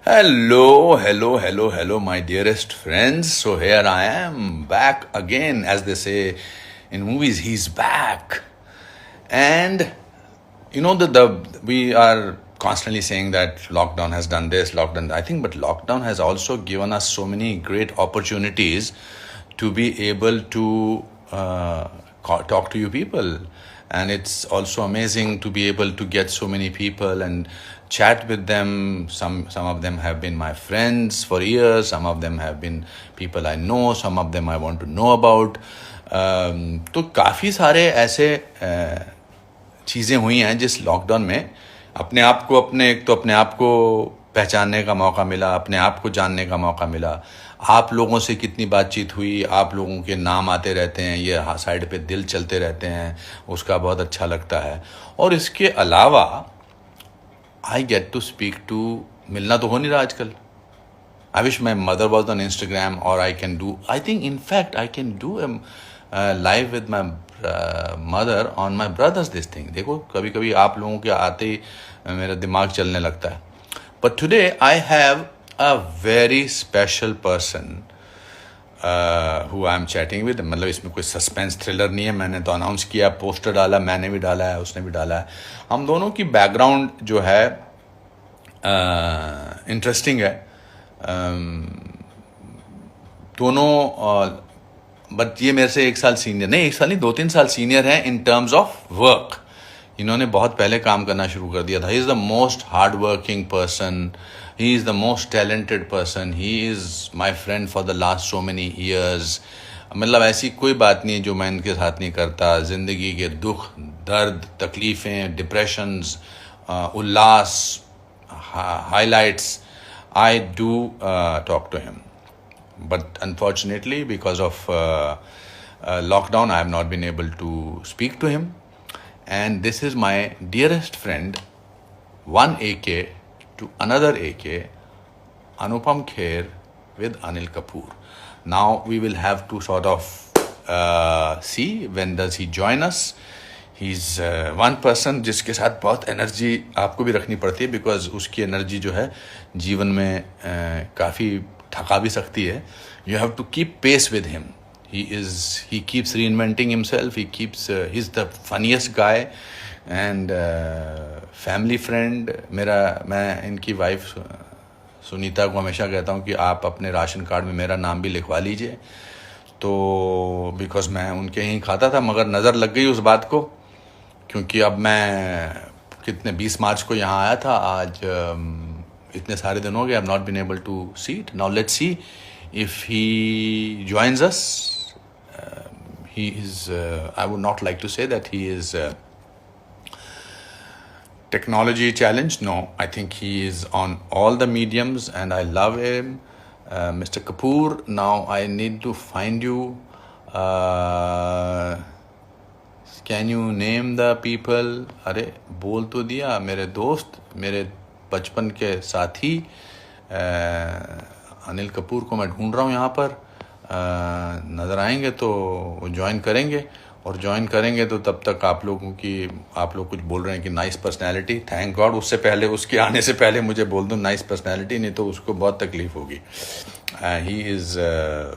Hello, hello, hello, hello, my dearest friends. So here I am back again, as they say in movies. He's back, and the we are constantly saying that lockdown has done this, lockdown. I think, but lockdown has also given us so many great opportunities to be able to talk to you people, and it's also amazing to be able to get so many people and chat with them. Some of them have been my friends for years, some of them have been people I know, some of them I want to know about. तो काफ़ी सारे ऐसे चीज़ें हुई हैं जिस lockdown में अपने आप को अपने आप को पहचानने का मौका मिला, अपने आप को जानने का मौका मिला। आप लोगों से कितनी बातचीत हुई, आप लोगों के नाम आते रहते हैं, ये साइड पे दिल चलते रहते हैं, उसका बहुत अच्छा लगता है। और इसके अलावा I get to speak to, मिलना तो हो नहीं रहा आजकल। I wish my mother was on Instagram, और I can do, I think in fact I can do live with my mother on my brothers this thing. देखो कभी कभी आप लोगों के आते ही मेरा दिमाग चलने लगता है। But today I have a very special person who I am chatting with. मतलब इसमें कोई सस्पेंस थ्रिलर नहीं है, मैंने तो अनाउंस किया, पोस्टर डाला, मैंने भी डाला है, उसने भी डाला है। हम दोनों की बैकग्राउंड जो है इंटरेस्टिंग है दोनों। बट ये मेरे से 1 साल सीनियर, नहीं 1 साल नहीं, 2-3 साल सीनियर है इन टर्म्स ऑफ वर्क। इन्होंने बहुत पहले काम करना शुरू कर दिया था। ही is the most hard working person, he is the most talented person, he is my friend for the last so many years. मतलब ऐसी कोई बात नहीं है जो मैं इनके साथ नहीं करता। ज़िंदगी के दुख, दर्द, तकलीफ़ें, डिप्रेशंस, उल्लास, highlights, I do talk to him. But unfortunately, because of lockdown, I have not been able to speak to him. And this is my dearest friend, one AK to another AK, Anupam Kher with Anil Kapoor. Now we will have to sort of see when does he join us. He's one person जिसके साथ बहुत energy आपको भी रखनी पड़ती है, because उसकी energy जो है जीवन में काफ़ी थका भी सकती है। You have to keep pace with him. He keeps reinventing himself, he is the funniest guy and family friend. मैं इनकी वाइफ सुनीता को हमेशा कहता हूँ कि आप अपने राशन कार्ड में मेरा नाम भी लिखवा लीजिए। तो बिकॉज मैं उनके ही खाता था, मगर नज़र लग गई उस बात को, क्योंकि अब मैं कितने 20 मार्च को यहाँ आया था। आज इतने सारे दिन हो गए, I have not been able to see it. Now let's see if he joins us. He is, I would not like to say that he is technology challenged. No, I think he is on all the mediums and I love him. Mr. Kapoor, now I need to find you. Can you name the people? अरे बोल तो दिया। मेरे दोस्त, मेरे बचपन के साथी अनिल कपूर को मैं ढूंढ रहा हूँ यहाँ पर। नज़र आएंगे तो वो ज्वाइन करेंगे, और ज्वाइन करेंगे तो तब तक आप लोग कुछ बोल रहे हैं कि नाइस पर्सनैलिटी। थैंक गॉड, उससे पहले, उसके आने से पहले मुझे बोल दो नाइस पर्सनैलिटी, नहीं तो उसको बहुत तकलीफ होगी। He is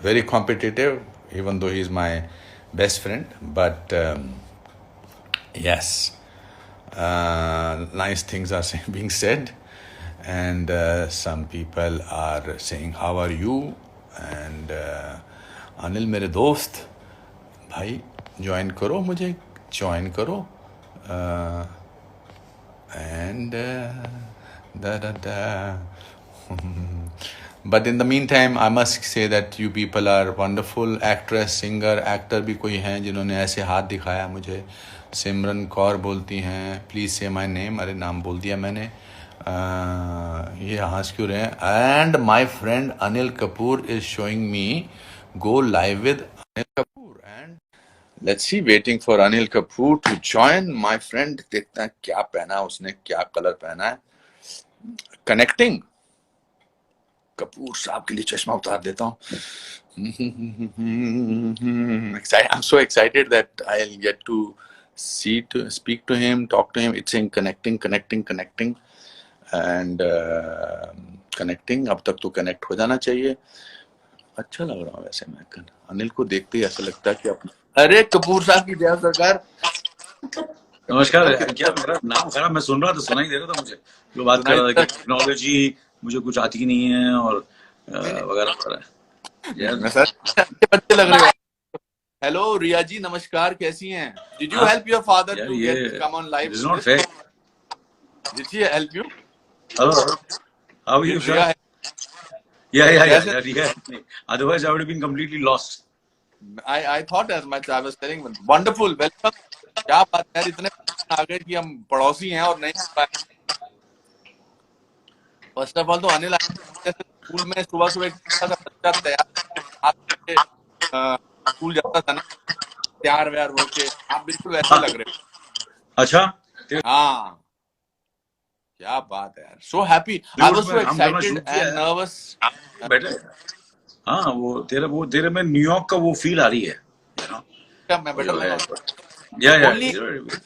very competitive even though he is my best friend, but yes, nice things are being said, and some people are saying how are you, and Anil मेरे दोस्त भाई ज्वाइन करो, मुझे ज्वाइन करो। And But in the meantime, I must say that you people are wonderful. Actress, singer, actor भी कोई हैं जिन्होंने ऐसे हाथ दिखाया मुझे। सिमरन कौर बोलती हैं प्लीज़ से माई नेम। अरे नाम बोल दिया मैंने। ये हंस क्यों रहे हैं? And my friend Anil Kapoor is showing me go live with Anil Kapoor, and let's see, waiting for Anil Kapoor to join my friend. देखते हैं क्या पहना है उसने, क्या कलर पहना है। कनेक्टिंग। कपूर साहब के लिए चश्मा उतार देता हूँ। I'm so excited that I'll get to speak to him, talk to him. It's saying connecting, and connecting, अब तक तो कनेक्ट हो जाना चाहिए। अच्छा लग रहा हूँ वैसे मैं, अनिल को देखते ही ऐसा लगता है कि अपना, अरे कपूर साहब की जय सरकार। नमस्कार। ओके, क्या मेरा नाम खराब, मैं सुन रहा था, सुनाई दे रहा था मुझे। जो बात कर सुनाई रहा था दे कि टेक्नोलॉजी मुझे कुछ आती नहीं है और नहीं वगैरह वगैरह। नहीं, यार मैं सर अच्छे बच्चे लग रहे हो। हेलो रिया जी, नमस्कार, कैसी हैं? डिड यू हाँ हेल्प योर फादर यार, टू ये get come on live it is with not this? Fair. Did she help you? Hello, how are you did sir? Riya? या कैसे? Riya, otherwise I would have been completely lost. I thought as much, I was telling wonderful, welcome. क्या बात है यार, इतने आ गए कि हम पड़ोसी हैं और नहीं मिल पाए। फर्स्ट ऑफ ऑल तो अनिल जैसे स्कूल में सुबह सुबह एक छोटा सा बच्चा तैयार आके स्कूल जाता था ना, तैयार व्यार होके, आप बिल्कुल वैसे लग रहे अच्छा, हो। हाँ, क्या बात है यार, so happy, I Bollywood was में सो हम करना एक्साइटेड शुरू किया एंड है, नर्वस। बेटर। हाँ, वो तेरे में न्यूयॉर्क का वो फील आ रही है, यू नो। मैं वो बेटर जो लग है, रहा हूँ? या ओनली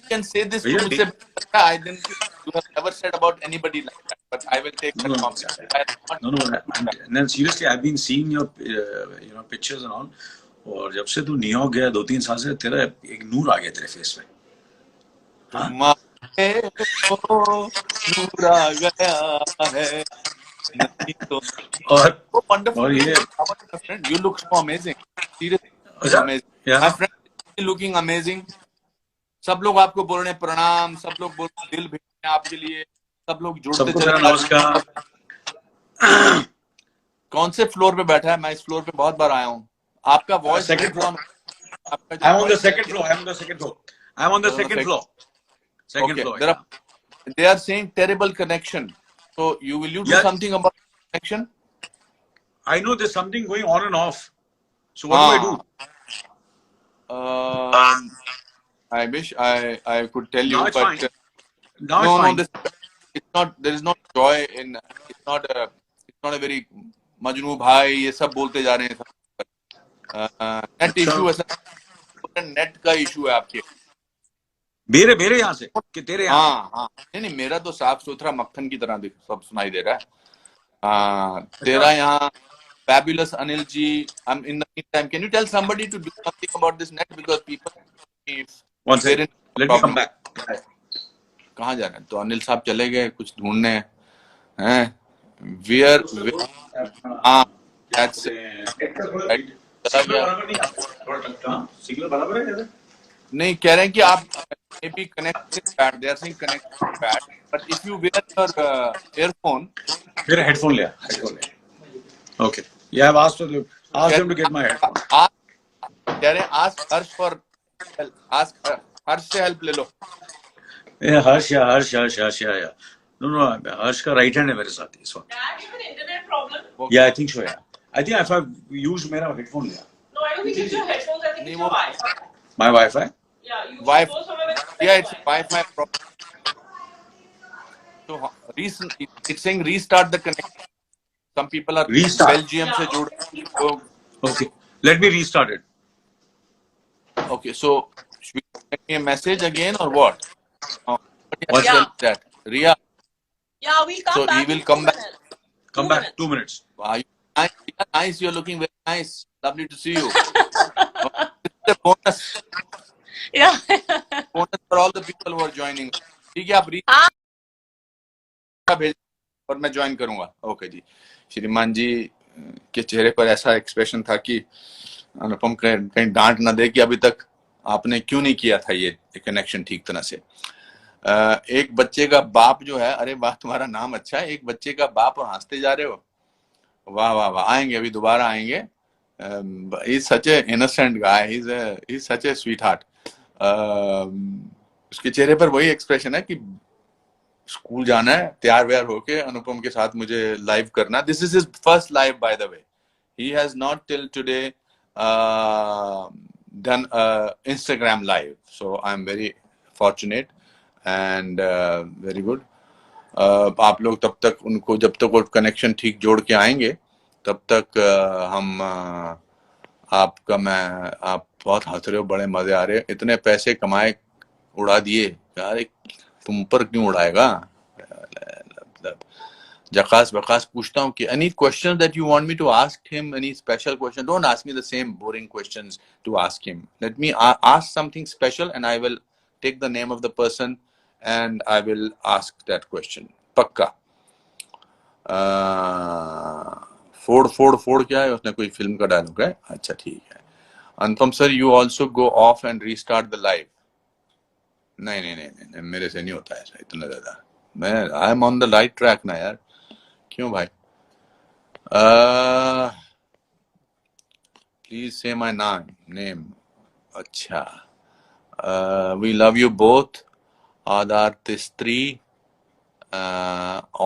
कैन से दिस भैया, टू मुझसे better, I didn't, you have never said about anybody like that, but I will take that no, compliment, I not. no, no. And then seriously, I've been seeing your, pictures and all. और जब से तू New York गया 2-3 साल से, तेरा एक नूर आ गया तेरे फेस पे। हाँ, तुम आए हो, नूर आ गया है, नहीं तो। और So wonderful और to ये, see. How are you, my friend? You look so amazing. Seriously, so अच्छा, amazing. या My friend is looking amazing. सब लोग आपको बोल रहे हैं प्रणाम, सब लोग बोल रहे हैं दिल भेज रहे हैं आपके लिए, सब लोग जुड़ते सबको चले मेरा जा रहे नमस्कार। हैं। कौन से फ्लोर पे बैठा है? मैं इस फ्लोर पे बहुत बार आया हूँ। आपका voice second break floor, down, आपका जो I am on the voice है, second floor, I am on the second floor, I am on the second floor, second okay, floor, there yeah are, they are saying terrible connection. So you do या something about connection? I know there's something going on and off, so what do I do? हाँ, um, I wish I could tell Now you, it's but fine, now it's no, fine. this, it's not, there is no joy in, it's not a very Majnu भाई ये सब बोलते जा रहे हैं सब। Net अच्छा, इशू, ऐसा नेट का इशू है आपके? मेरे मेरे यहाँ से कि तेरे यहाँ से? हाँ हाँ, नहीं नहीं, मेरा तो साफ सुथरा मक्खन की तरह सब सुनाई दे रहा है। हाँ, अच्छा, तेरा यहाँ fabulous Anil ji. In the meantime, can you tell somebody to do something about this net, because people, one if they're second, in let me come problem, back. कहाँ जा रहे हैं? तो अनिल साहब चले गए कुछ ढूंढने हैं। वेयर, हाँ, that's it, right? चला सिग्नल गया। बराबर नहीं आता, थोड़ा टकता, हाँ, सिग्नल बराबर है क्या? नहीं, कह रहे हैं कि आप maybe connect bad, they are saying connect bad, but if you wear your earphone, फिर हेडफोन लिया, हेडफोन लिया। ओके, या आई आस्क्ड कह them to get my headphone. आज कह रहे हैं ask Harsh for help, ask Harsh से हेल्प ले लो। ये हर्ष या हर्ष हर्ष हर्ष या नो नो, हर्ष का राइट हैंड है मेरे साथ इस वक्त। या I think so, yeah I think if I use मेरा हेडफोन लिया। No, I don't think it's your headphones, I think नहीं इट्स वो your wifi. My wifi, yeah you should wife, go somewhere with yeah, better it's wifi. Wi-Fi problem. So it's saying restart the connection. Some people are restart, Belgium से जुड़ लोग। Okay, let me restart it. Okay, so should we send me a message again or what? Somebody has what's to tell that? me that. Ria, Yeah, we'll come so he back will in come back. 2 minutes. Come back 2 minutes. You nice, yeah, nice. You're looking very nice. Lovely to see you. This is a bonus, Yeah. bonus for all the people who are joining. ठीक है, आप री हाँ, भेज और मैं join करूंगा। Okay जी, श्रीमान जी के चेहरे पर ऐसा एक्सप्रेशन था कि अनुपम कहीं डांट ना दे कि अभी तक आपने क्यों नहीं किया था ये कनेक्शन ठीक तरह से। एक बच्चे का बाप जो है, अरे वाह तुम्हारा नाम अच्छा है, एक बच्चे का बाप और हंसते जा रहे हो, वाह वाह वाह, आएंगे अभी दोबारा आएंगे। Is such A innocent guy, is such A sweet heart. उसके चेहरे पर वही एक्सप्रेशन है कि स्कूल जाना है, तैयार व्यार होके अनुपम के साथ मुझे लाइव करना। This is his first live by the way, he has not till today done Instagram live, so I'm very fortunate and very good. आप लोग तब तक उनको, जब तक वो कनेक्शन ठीक जोड़ के आएंगे तब तक हम आपका, मैं, आप बहुत हंस रहे हो, बड़े मजे आ रहे हैं, इतने पैसे कमाए उड़ा दिए यार, तुम पर क्यों उड़ाएगा, मतलब जकास बकास पूछता हूँ कि any question that you want me to ask him, any special question, don't ask me the same boring questions to ask him. Let me ask something special and I will take the name of the person and I will ask that question. पक्का. फोड़ फोड़ फोड़ क्या है, उसने कोई film का dialogue है. अच्छा ठीक है. Anupam sir, you also go off and restart the live. नहीं नहीं नहीं नहीं, मेरे से नहीं होता है ऐसा इतना ज्यादा. मैं I am on the right track ना यार. क्यों भाई? Please say my name. अच्छा. We love you both. आदार तिस्त्री.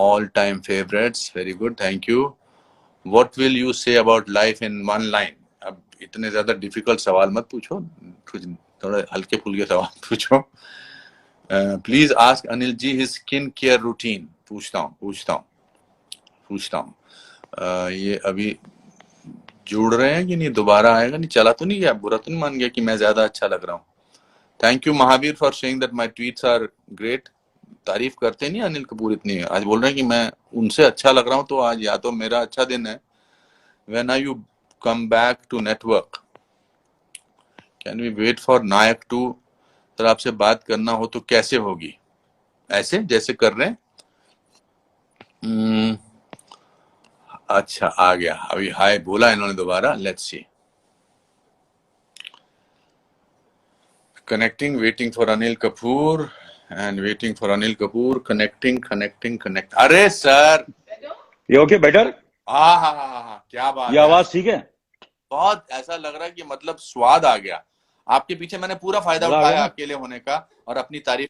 All time favorites. Very good, thank you. What will you say about life in one line? अब इतने ज्यादा डिफिकल्ट सवाल मत पूछो, कुछ थोड़े हल्के फुल्के सवाल पूछो. Please ask Anil ji his skin care routine. पूछता हूँ. ये अभी जुड़ रहे हैं कि नहीं, दोबारा आएगा नहीं, चला तो नहीं गया, बुरा तो नहीं मान गया कि मैं ज्यादा अच्छा लग रहा हूँ. Thank you Mahavir for saying that my tweets are great. तारीफ करते नहीं अनिल कपूर इतनी. आज बोल रहे हैं कि मैं उनसे अच्छा लग रहा हूं, तो आज या तो मेरा अच्छा दिन है. When are you come back to network? Can we wait for Nayak 2? Sir आपसे बात करना हो तो कैसे होगी? ऐसे जैसे कर रहे हैं. अच्छा आ गया अभी. हाय बोला इन्होंने दोबारा. Let's see. Connecting, waiting for Anil Kapoor and waiting for Anil Kapoor. Connect. अरे सर, ये ओके बेटर? हाँ, क्या बात ये है. आवाज ठीक है? बहुत ऐसा लग रहा है कि मतलब स्वाद आ गया. आपके पीछे मैंने पूरा फायदा उठाया अकेले होने का और अपनी तारीफ.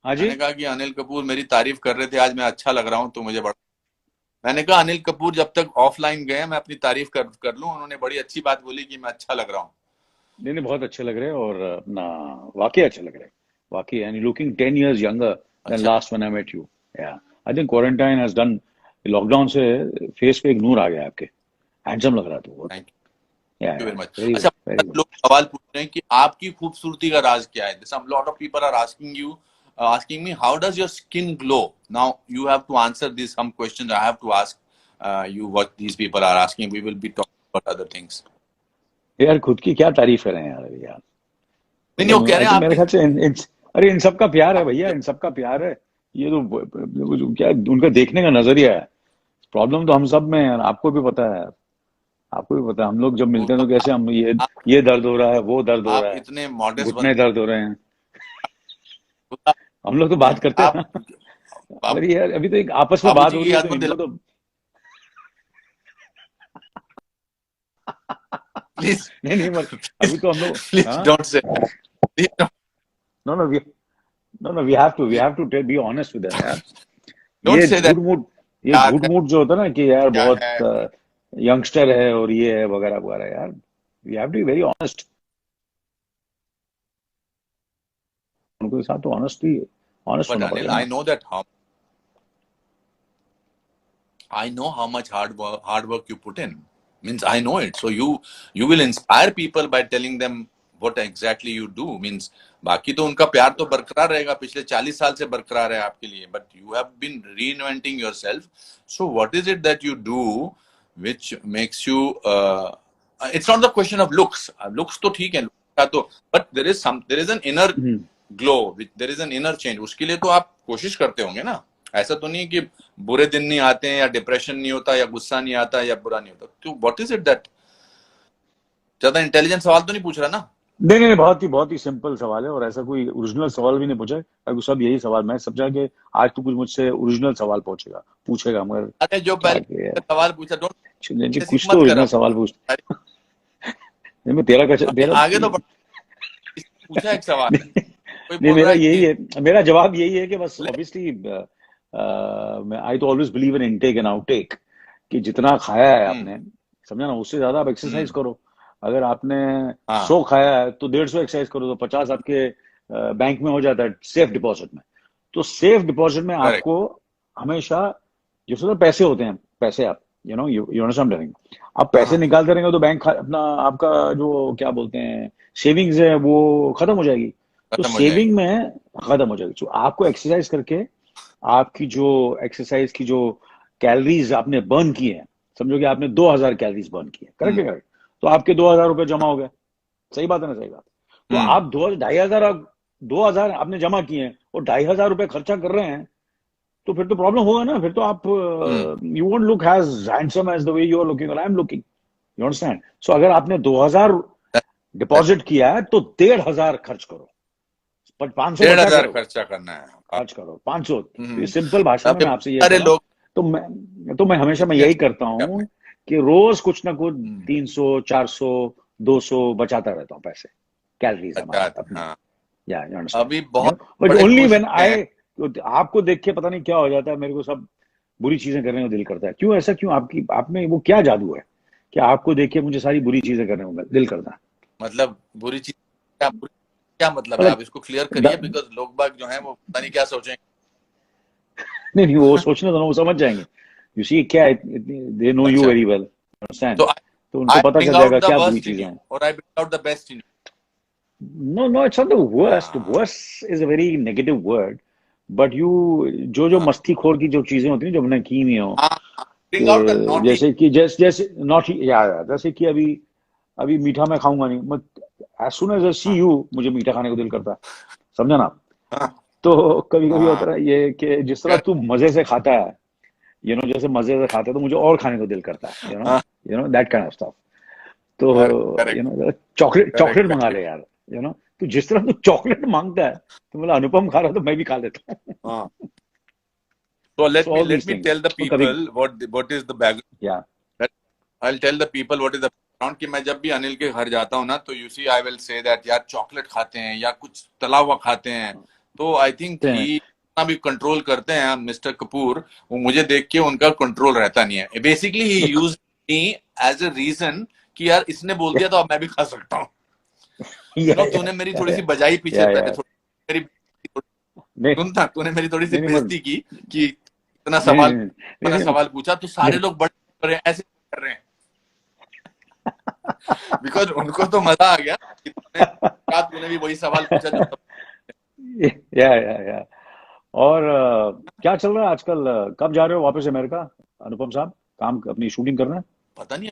हाँ जी. मैंने कहा कि अनिल कपूर मेरी तारीफ कर रहे थे, आज मैं अच्छा लग रहा हूँ तो मुझे बड़ा. मैंने कहा अनिल कपूर जब तक ऑफलाइन गए मैं अपनी तारीफ कर लूं. उन्होंने बड़ी अच्छी बात बोली कि मैं अच्छा लग रहा हूँ. नहीं, बहुत अच्छे लग रहे हैं और अपना वाकई अच्छे लग रहे हैं. वाकई, and looking 10 years younger than last when I met you. Yeah, I think quarantine has done. Lockdown से फेस पे एक नूर आ गया आपके. हैंडसम लग रहा था बहुत. Thank you very much. अच्छा, लोग सवाल पूछ रहे हैं कि आपकी खूबसूरती का राज क्या है. Some lot of people are asking me how does your skin glow. Now you have to answer these some questions. I have to ask you what these people are asking. We will be talking about other things. यार खुद की क्या तारीफ करें यार. नहीं, वो कह रहे हैं मेरे ख्याल से अरे इन सबका प्यार है भैया. इन सबका प्यार है. ये तो क्या उनका देखने का नजरिया है. प्रॉब्लम तो हम सब में है. आपको भी पता है. आपको भी पता है हम लोग जब मिलते हैं तो कैसे हम ये दर्द हो रहा है, वो दर्द हो रहा है, इतने मॉडेस्ट घुटने दर्द हो रहे हैं. हम लोग तो बात करते हैं. अरे यार अभी तो एक आपस में बात हो रही है तो इनको तो प्लीज नहीं अभी तो हम लोग please don't say. No, we have to be honest with them यार. Don't say that. ये गुड मूड जो होता है ना कि यार बहुत यंगस्टर है और ये है वगैरह वगैरह यार. We have to be very honest. उनके साथ तो honest होना पड़ेगा. I know how much hard work you put in. Means I know it. So you will inspire people by telling them what exactly you do. Means बाकी तो उनका प्यार तो बरकरार रहेगा. पिछले 40 साल से बरकरार है आपके लिए. But you have been reinventing yourself. So what is it that you do which makes you? It's not the question of looks. Looks तो ठीक है. But there is an inner glow. There is an inner change. उसके लिए तो आप कोशिश करते होंगे ना. ऐसा तो नहीं कि बुरे दिन नहीं आते हैं या डिप्रेशन नहीं होता या गुस्सा नहीं आता या बुरा नहीं होता. तो व्हाट इज इट दैट. ज्यादा इंटेलिजेंट सवाल तो नहीं पूछ रहा ना. नहीं, बहुत ही सिंपल सवाल है और ऐसा कोई ओरिजिनल सवाल भी नहीं पूछा है. सब यही सवाल. मैं समझा कि आज तो कुछ मुझसे ओरिजिनल सवाल पूछेगा मगर अरे जो पहले सवाल पूछा कुछ तो ओरिजिनल सवाल पूछ. मैं तेरा आगे तो पूछा एक सवाल. नहीं, मेरा जवाब यही है कि बस ऑब्वियसली आई तो always believe in intake and outtake. कि जितना खाया है आपने, समझा ना, उससे ज्यादा आप एक्सरसाइज करो. अगर आपने 100 खाया है तो 150 एक्सरसाइज करो तो 50 आपके बैंक में हो जाता है सेफ डिपॉजिट में. तो सेफ डिपॉजिट में आपको हमेशा जो पैसे होते हैं, पैसे आप यू अंडरस्टैंड करेंगे. आप पैसे निकालते रहेंगे तो बैंक अपना आपका जो क्या बोलते हैं सेविंग्स है वो खत्म हो जाएगी. तो सेविंग में खत्म हो जाएगी. तो आपको एक्सरसाइज करके आपकी जो एक्सरसाइज की जो कैलोरीज आपने बर्न किए हैं, समझो कि आपने 2000 कैलोरीज बर्न किए, करेक्ट है करेक्ट, तो आपके 2000 रुपए जमा हो गए, सही बात है ना, सही बात। तो आप 2,500 आपने जमा किए हैं और 2,500 रुपए खर्चा कर रहे हैं, तो फिर तो प्रॉब्लम होगा ना, फिर तो आप you won't look as handsome as the way you are looking और I am looking, you understand. So अगर आपने 2000 डिपॉजिट किया है तो 1,500 खर्च करो, पर 500 बचा 1,500 करो, खर्चा करना है। खर्च करो 500। तो ये सिंपल भाषा में अब मैं आपसे ये सारे कह रहा हूँ। लोग तो मैं हमेशा मैं यही करता हूँ कि रोज कुछ ना कुछ 300 400 200 बचाता रहता हूँ पैसे, कैलोरीज अच्छा हमारे अपनी, हाँ या यू अंडरस्टैंड, अभी बहुत बट बड़े ओनली खुश व्हेन होते हैं। आई, आपको देख के पता नहीं क्या हो जाता है, मेरे को सब बुरी चीजें करने को दिल करता है। क्यों ऐसा, क्यों आपकी आप में वो क्या जादू है कि आपको देख के मुझे सारी बुरी चीजें करने को दिल करता है? मतलब बुरी चीज क्या मतलब है, मतलब आप इसको क्लियर करिए, बिकॉज लोग बाग जो हैं वो पता नहीं क्या सोचेंगे। नहीं नहीं, वो सोचने दो ना, वो समझ जाएंगे। यू सी क्या, दे नो यू अच्छा वेरी वेल, अंडरस्टैंड, तो तो उनको आई पता ब्रिंग चल आउट जाएगा द क्या बुरी वर्स्ट इन चीजें यू हैं। और I bring out the best in you. No, it's not the worst. Worst is a very negative word. But जो हाँ मस्तीखोर की जो चीजें होती हैं, जो हमने की हुई हो, ब्रिंग आउट द नॉटी। जैसे कि जैसे नॉट या जैसे कि अभी अभी मीठा मैं खाऊंगा नहीं, मैं एज सुन एज आई सी हाँ यू मुझे मीठा खाने को दिल करता है, समझा ना? हाँ तो कभी कभी हाँ होता है ये कि जिस तरह तू मजे से खाता है, जैसे मजे से खाता है, तो मुझे और खाने को दिल करता है, हाँ दैट काइंड ऑफ स्टफ। तो करेक्ट चॉकलेट करेक्ट चॉकलेट मंगा करेक्ट ले यार, तो जिस तरह तू चॉकलेट मांगता है, तो मतलब अनुपम खा रहा है तो मैं भी खा लेता हूँ। हाँ so so all let these me things, tell the तो कभी, people what is the background। या I'll tell the people what is the background कि मैं जब भी अनिल के घर जाता हूँ ना, तो you see I will say that यार चॉकलेट खाते हैं या कुछ तला हुआ खाते हैं, तो आई थिंक ही इतना भी कंट्रोल करते हैं मिस्टर कपूर, वो मुझे देख के उनका कंट्रोल रहता नहीं है। बेसिकली ही use me as a reason कि यार इसने बोल दिया तो अब मैं भी खा सकता हूँ। तूने मेरी थोड़ी सी बजाई पीछे पहले, थोड़ी मेरी नहीं सुन था, तूने मेरी थोड़ी सी नहीं बेइज्जती की कि नहीं नहीं नहीं नहीं सवाल पूछा तो सारे नहीं लोग बड़े कर रहे हैं, ऐसे कर रहे हैं। बिकॉज उनको तो मजा आ गया कि तूने भी वही सवाल पूछा जो सब। या और क्या चल रहा है आजकल? कब जा रहे हो वापस अमेरिका, अनुपम साहब, काम अपनी शूटिंग करना? पता नहीं।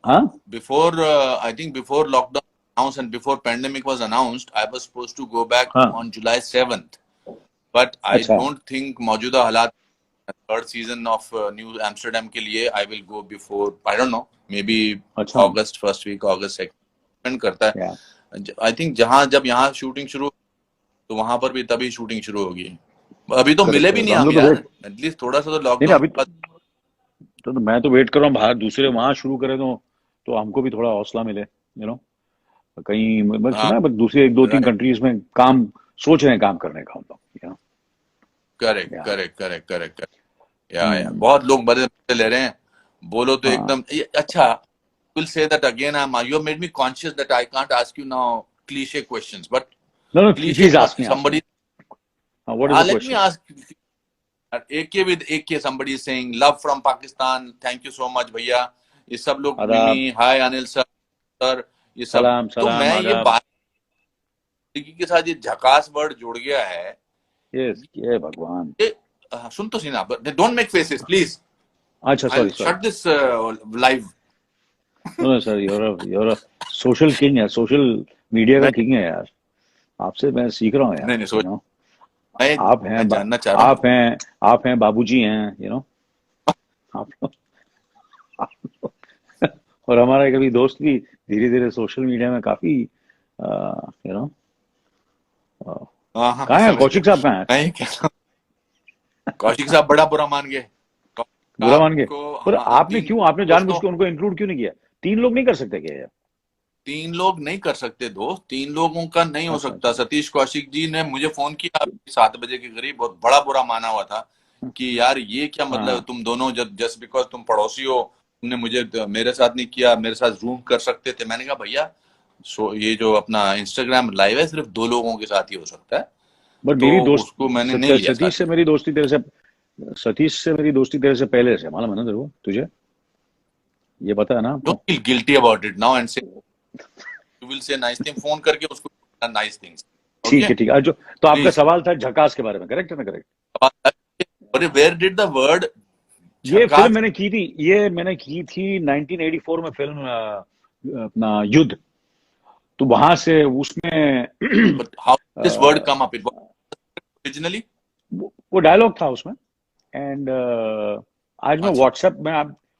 हाँ before I think before lockdown announced and before pandemic was announced, I was supposed to go back हाँ, on July 7th, but I अच्छा don't think मौजूदा हालात third season of new Amsterdam के लिए I will go before, I don't know, may be अच्छा, अगस्त first week, अगस्त second करता है। या आई थिंक जहां जब यहाँ शूटिंग शुरू तो वहां पर भी तभी शूटिंग शुरू होगी। अभी तो करेक्ट मिले भी करेक्ट, नहीं हम हम लोग तो यार, वेट, एटलीस्ट थोड़ा सा तो नहीं नहीं, लॉकडाउन अभी के बाद। तो मैं तो वेट कर रहा हूँ, बाहर दूसरे वहां शुरू करें तो हमको भी थोड़ा हौसला मिले, कहीं मैं हाँ सुना है, बट दूसरे एक दो तीन राइट कंट्रीज में काम सोच रहे हैं, काम करने का हम लोग, करेक्ट या करेक्ट करेक्ट करेक्ट या बहुत लोग बड़े मजे ले रहे हैं। बोलो तो हाँ, एकदम अच्छा। Will say that again, you made me conscious that I can't ask you now cliche questions, but no no, cliche please ask me, somebody what is the let me question? ask AK with AK, somebody is saying love from Pakistan, thank you so much भैया, ये सब लोग मिमी आदाब, हाय Anil sir ये सब। सलाम तो सलाम, मैं ये आदाब, बात के साथ ये झकास वर्ड जुड़ गया है। ये भगवान, ये सुन तो सीना, डोंट मेक फेसेस प्लीज, अच्छा I sorry sorry, shut this live. No sir, your social king है, सोशल मीडिया का नहीं किंग है यार, आपसे मैं सीख रहा हूँ यार, नहीं नहीं, सोच आप हैं मैं जानना चाह रहा हूँ। आप हैं बाबूजी हैं, आप और हमारा कभी दोस्त भी धीरे धीरे सोशल मीडिया में काफी, यू नो हाँ हाँ मैं कहाँ हैं समझ कौशिक गया। साहब, कहाँ हैं? मैं ये कह रहा हूँ, कौशिक साहब बड़ा बुरा मान गए। कौशिक बुरा साहब मान गए? को पर हम आपने जानबूझ दोस्तों के उनको इंक्लूड क्यों नहीं किया? 3 लोग नहीं कर सकते क्या यार? 3 लोग नहीं कर सकते दोस्त, 3 लोगों का नहीं हो अच्छा सकता। अच्छा, सतीश कौशिक जी ने मुझे फोन किया 7 बजे के करीब, बहुत बड़ा बुरा माना हुआ था कि यार ये क्या मतलब है, हाँ तुम दोनों जस्ट बिकॉज तुम पड़ोसी हो, तुमने मुझे मेरे साथ नहीं किया, मेरे साथ जूम कर सकते थे। मैंने कहा भैया ये जो अपना इंस्टाग्राम लाइव है सिर्फ 2 लोगों के साथ ही हो सकता है, बट तो मेरी दोस्त उसको मैंने नहीं लिया सतीश साथ से में। मेरी दोस्ती तेरे से, सतीश से मेरी दोस्ती तेरे से पहले से, मालूम है ना तेरे को, तुझे ये पता है ना डोंट आपको? Feel guilty about it now and say you will say nice thing, phone करके उसको नाइस थिंग्स। ओके ठीक है ठीक है, जो तो आपका प्लीज। सवाल था झकास के बारे में, करेक्ट है ना, correct? Where did the word ये झकास? फिल्म मैंने की थी 1984 में, फिल्म अपना युद्ध। तो वहां से उसमें But how did this word a, come up? It was originally? वो डायलॉग था उसमें। एंड आज मैं अच्छा, व्हाट्सएप में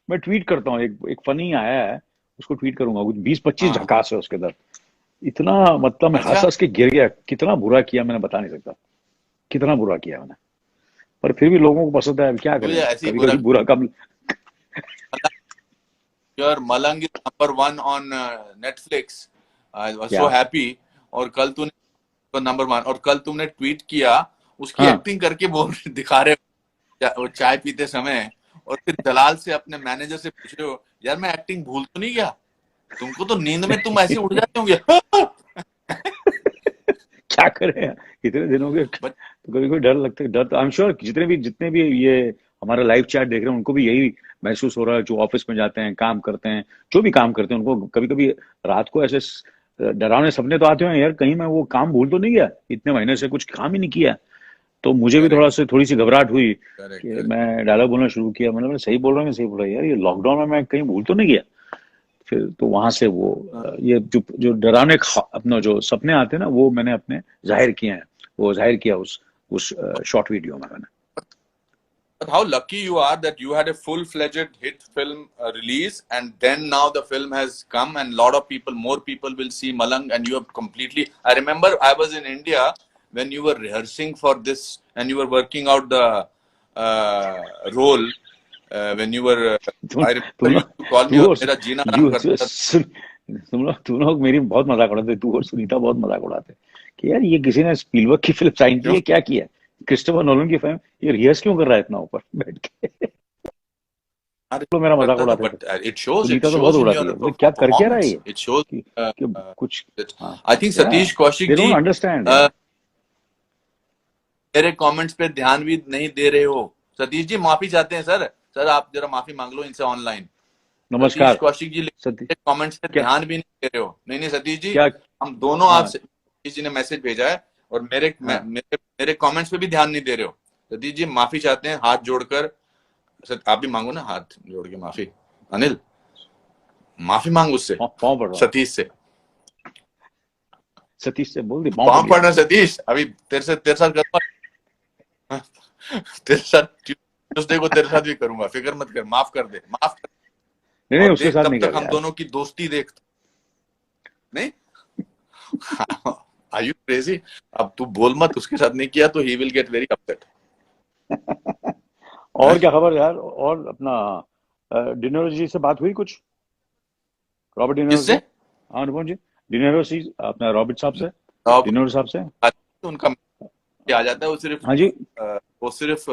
मैं ट्वीट करता हूँ, एक फनी आया है, उसको ट्वीट करूंगा। कुछ 20-25 हाँ, झकास है उसके अंदर। इतना, मतलब मैं हंस अच्छा, हंस के गिर गया। कितना बुरा किया मैंने बता नहीं सकता, कितना बुरा किया मैंने। पर फिर भी लोगों को पसंद है, अब क्या तो करें, ये ऐसे ही कभी बुरा। कभी बुरा कब। Your Malang is number one on Netflix. I was क्या? so happy. और कल तूने तो नंबर वन, और कल तुमने ट्वीट किया, उसकी हाँ। एक्टिंग करके बोल दिखा रहे हो वो चाय पीते समय, और फिर जलाल से अपने मैनेजर से पूछ रहे हो, यार मैं एक्टिंग भूल तो नहीं गया? तुमको तो नींद में तुम ऐसे उड़ जाते होंगे। क्या करें यार, इतने दिनों के बट तो कभी कोई डर लगता है। डर तो आई एम श्योर जितने भी ये हमारा लाइव चैट देख रहे हैं, उनको भी यही महसूस हो रहा है। जो ऑफिस में जाते हैं, काम करते हैं, जो भी काम करते हैं, उनको कभी कभी रात को ऐसे डरावने सपने तो आते हैं, यार कहीं मैं वो काम भूल तो नहीं गया, इतने महीने से कुछ काम ही नहीं किया। तो मुझे भी करेक्ट, थोड़ी सी घबराहट हुई करेक्ट, कि करेक्ट। मैं डायलॉग बोलना शुरू किया। मैं सही बोल रहा हूँ, सही बोल रहा है यार, ये लॉकडाउन में मैं कहीं भूल तो नहीं गया। फिर तो वहां से वो ये जो जो डरावने अपना जो सपने आते हैं ना, वो मैंने अपने जाहिर किए हैं। वो जाहिर किया उस शॉर्ट वीडियो में मैंने। But how lucky you are that you had a full-fledged hit film release, and then now the film has come, and lot of people, more people will see Malang, and you have completely. I remember I was in India when you were rehearsing for this, and you were working out the role when you were. तुम I तुम remember you लोग used to call me तू और और मेरा जीना आराम you करता था। तुम लोग मेरी बहुत मजाक उड़ाते। तू और सुनीता बहुत मजाक उड़ाते कि यार ये किसी ने स्पीलबर्ग की फिल्म साइन की क्यों? है, क्या किया है, क्रिस्टोफर नोलन की फिल्म, ये रिहर्स क्यों कर रहा है इतना ऊपर बैठ के। अरे तो मेरा मजाक करता था, उड़ाते थे। but it सुनीता तो बहुत shows in उड़ाती है, your बोले क्या कर क्या रहा है performance. ये, It shows. कि कुछ। That हाँ। I think या Satish they Kaushik don't ji. Understand uh, यार। मेरे कमेंट्स पे ध्यान भी नहीं दे रहे हो। सतीश जी माफी चाहते हैं सर। सर आप जरा माफी मांग लो इनसे ऑनलाइन। सतीश नमस्कार कौशिक जी सती कमेंट्स पे क्या ध्यान भी नहीं दे रहे हो। नहीं नहीं सतीश जी, क्या? हम दोनों हाँ आपसे, सतीश जी ने मैसेज भेजा है, और हाँ। मेरे कमेंट्स पे भी ध्यान नहीं दे रहे हो। सतीश जी माफी चाहते हैं हाथ जोड़कर। आप भी मांगो ना हाथ जोड़ के माफी। अनिल, माफी मांग उससे, पाँव पड़ रहा हूँ। सतीश से। सतीश से बोल दी, पाँव पड़ पाँव गया। पड़ रहा सतीश, अभी तेरे साथ करूंगा। तेरे साथ ट्यूसडे को तेरे साथ भी करूंगा, फिक्र मत कर, माफ कर दे, माफ कर। नहीं नहीं, और उसके देख साथ तब नहीं तक कर हम यार। दोनों की दोस्ती देख। नहीं। Are you crazy? अब तू बोल मत, उसके साथ नहीं किया तो ही विल गेट वेरी अपसेट। और क्या खबर यार? और अपना डिनरो जी से बात हुई कुछ? रॉबर्ट डिनरो से? किससे? हाँ अनुपम जी, डिनरो जी अपना रॉबर्ट साहब से, अब डिनरो साहब से। उनका मैसेज आ जाता है, हाँ जी। वो सिर्फ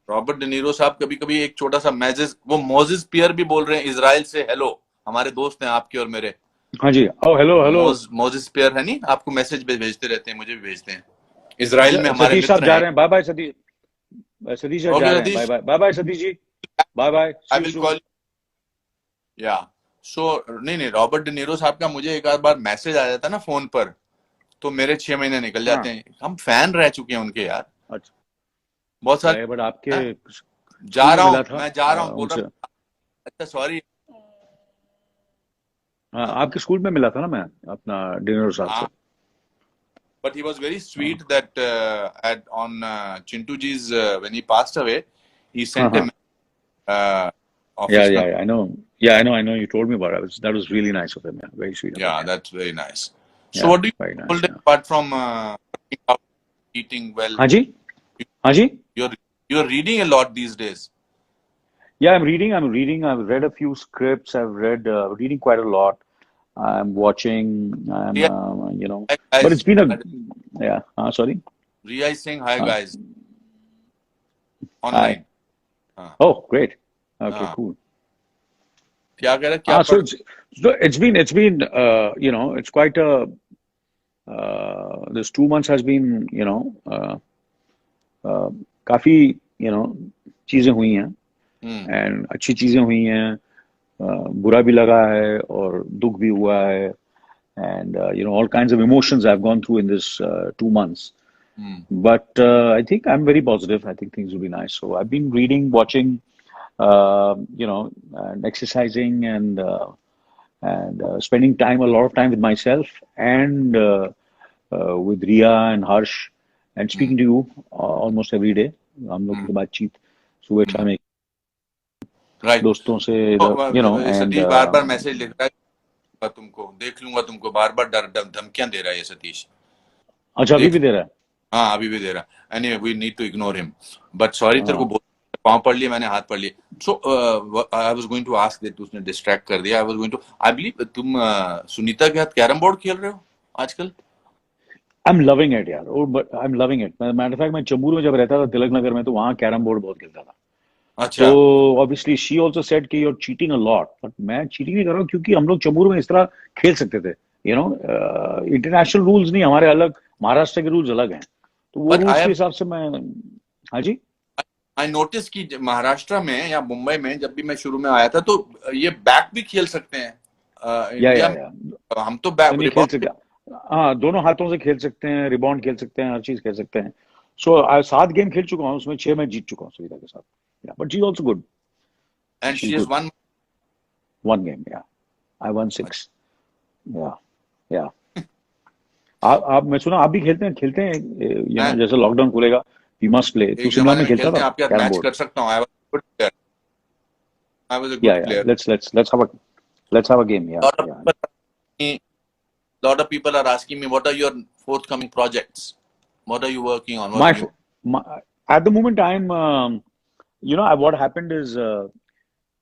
रॉबर्ट डिनीरो साहब कभी कभी एक छोटा सा मैसेज, वो मोजिस पियर भी बोल रहे हैं इजराइल से हेलो, हमारे दोस्त हैं आपके और मेरे। हाँ जी। ओ हेलो हेलो। मोजिस पियर है नहीं, आपको मैसेज भेजते रहते हैं, मुझे भी भेजते हैं। इजराइल में हमारे सतीश साहब मित्र जा हैं। रहे हैं, बाय बाय सतीश। सतीश साहब जा ओके रहे हैं, bye Satish, bye, bye bye Satish ji, bye bye, see I you will soon. Call. या सो नहीं नहीं, रॉबर्ट डिनीरो साहब का मुझे एक आध बार मैसेज आ जाता है ना फोन पर, तो मेरे 6 महीने निकल हाँ। जाते हैं। हम फैन रह चुके हैं उनके यार, अच्छा। बहुत सारे। बट आपके हैं? स्कूल जा में रहा मिला हूँ, था मैं जा रहा हूँ, बोल उनसे। रहा। अच्छा सॉरी। हाँ, हाँ आपके स्कूल में मिला था ना मैं अपना डिनरो साहब से। हाँ, but he was very हाँ sweet that at on Chintu ji's when he passed away, he हाँ sent a हाँ। office number. I know. Yeah, I know. You told me about it. That was really nice of him. Yeah, very sweet of him. Yeah, Yeah, that's very nice. So yeah, what do you very do nice. all day Yeah. apart from working out, eating well? हाँ जी, हाँ जी। You're you're reading a lot these days. Yeah, I'm reading. I'm reading. I've read a few scripts. I've read reading quite a lot. I'm watching. Ria, hi But it's guys. been a yeah. Sorry. Ria is saying hi Uh, guys Hi. online. हाँ Oh, great. Okay, हाँ, cool. क्या कह रहा, क्या So पढ़? it's been it's quite a this 2 months has been काफी चीजें हुई हैं, हम्म एंड अच्छी चीजें हुई हैं, बुरा भी लगा है और दुख भी हुआ है, and all kinds of emotions I've gone through in this 2 months. But I think I'm very positive. I think things will be nice. So I've been reading, watching, and exercising and spending a lot of time with myself and with Ria and Harsh and speaking to you almost every day. हम लोग की बातचीत सुबह शाम एक right दोस्तों से and Satish bar bar message लिख रहा है तुमको देख लूंगा तुमको बार बार धमकियां दे रहा है ये सतीश अच्छा अभी भी दे रहा है हाँ अभी भी दे रहा है anyway we need to ignore him but sorry तेरे को पाँव पढ़ लिए मैंने हाथ पढ़ लिए so I was going to ask that उसने डिस्ट्रैक्ट कर दिया I was going to I believe तुम सुनीता के साथ कैरम बोर्ड खेल रहे हो आजकल I'm loving it यार I'm loving it matter of fact मैं चंबूर में जब रहता था तिलक नगर में तो वहाँ कैरम बोर्ड बहुत खेलता था अच्छा तो ऑब्वियसली शी आल्सो सेड कि you are cheating a lot but मैं चीटिंग नहीं कर रहा हूँ क्योंकि हम लोग चंबूर में इस तरह खेल सकते थे इंटरनेशनल रूल्स नहीं हमारे अलग महाराष्ट्र के रूल्स अलग हैं तो वो रूल्स के हिसाब से मैं हाँ जी आई नोटिस कि महाराष्ट्र में या मुंबई में जब भी मैं शुरू में आया था तो ये बैक भी खेल सकते हैं इंडिया में हम तो बैक खेल सकते हाँ दोनों हाथों से खेल सकते हैं रिबाउंड खेल सकते हैं हर चीज खेल सकते हैं सो 7 गेम खेल चुका हूँ उसमें 6 मैं जीत चुका हूँ सुविधा के साथ but she is also good and she has one game I one 6 या आप मैं सुना आप भी खेलते हैं जैसे लॉकडाउन खुलेगा वी मस्ट प्ले तू शिमला में खेलता था आपके साथ मैच कर सकता हूं I was good player I was a good player let's have a game lot of people are asking me what are your forthcoming projects what are you working on at the moment I'm what happened is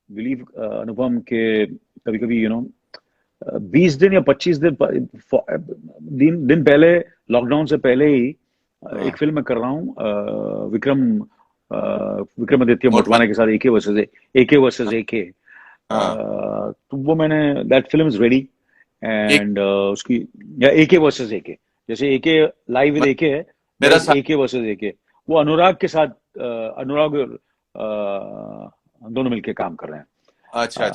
believe Anupam ke kabhi 20 दिन या 25 दिन पहले lockdown से पहले ही एक film मैं कर रहा हूँ विक्रमादित्य मोटवाने के साथ एके वर्सेस एके तो वो मैंने that film is ready and उसकी या एके वर्सेस एके जैसे एके लाइव विद एके है मेरा एके वर्सेस एके वो अनुराग के साथ अनुराग दोनों मिलके काम कर रहे हैं अच्छा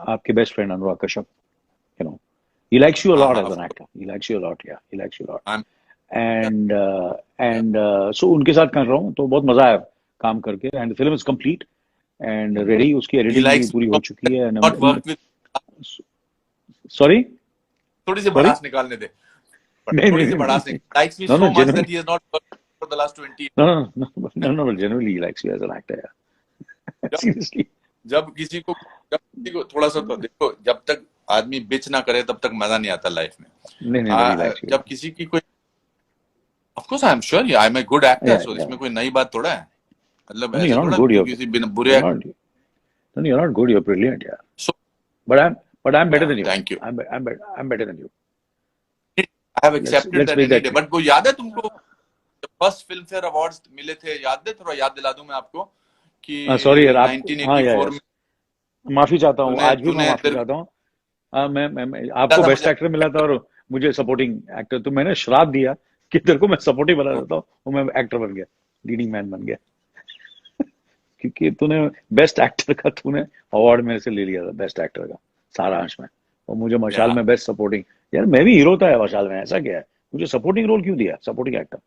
आपके best friend Anurag Kashyap he likes you a lot as an actor he likes you a lot and so उनके साथ कर रहा हूँ तो बहुत मजा आया काम करके and the film is complete and ready उसकी editing भी पूरी हो चुकी है sorry थोड़ी सी भड़ास निकालने दे थोड़ी सी भड़ास likes me so much that he has not worked for the last 20 years no but generally he likes you as an actor seriously जब किसी को थोड़ा सा तो देखो जब तक आदमी बिच ना करे तब तक मजा नहीं आता लाइफ में नहीं जब किसी की कोई of course I am sure I am a good actor so इसमें कोई नई बात थोड़ा है मतलब ऐसे थोड़ा किसी बिना बुरे no you're not good you're brilliant so but I'm better than you thank you I'm better than you I have accepted that any day but वो याद है तुमको जब फर्स्ट फिल्म फेयर अवार्ड्स मिले थे याद है थोड़ा याद दिला दूं मैं आपको कि सॉरी यार 1984 में माफी चाहता हूँ आज भी मैं माफी चाहता हूँ मैं आपको बेस्ट एक्टर मिला था और मुझे सपोर्टिंग एक्टर तो मैंने श्राप दिया कि तेरे को मैं सपोर्टिंग बना देता हूँ और मैं एक्टर बन गया लीडिंग मैन बन गया क्योंकि तूने बेस्ट एक्टर का तूने अवार्ड मेरे से ले लिया था बेस्ट एक्टर का सारांश में और मुझे मशाल में बेस्ट सपोर्टिंग यार मैं भी हीरो था मशाल में ऐसा क्या है मुझे सपोर्टिंग रोल क्यों दिया supporting actor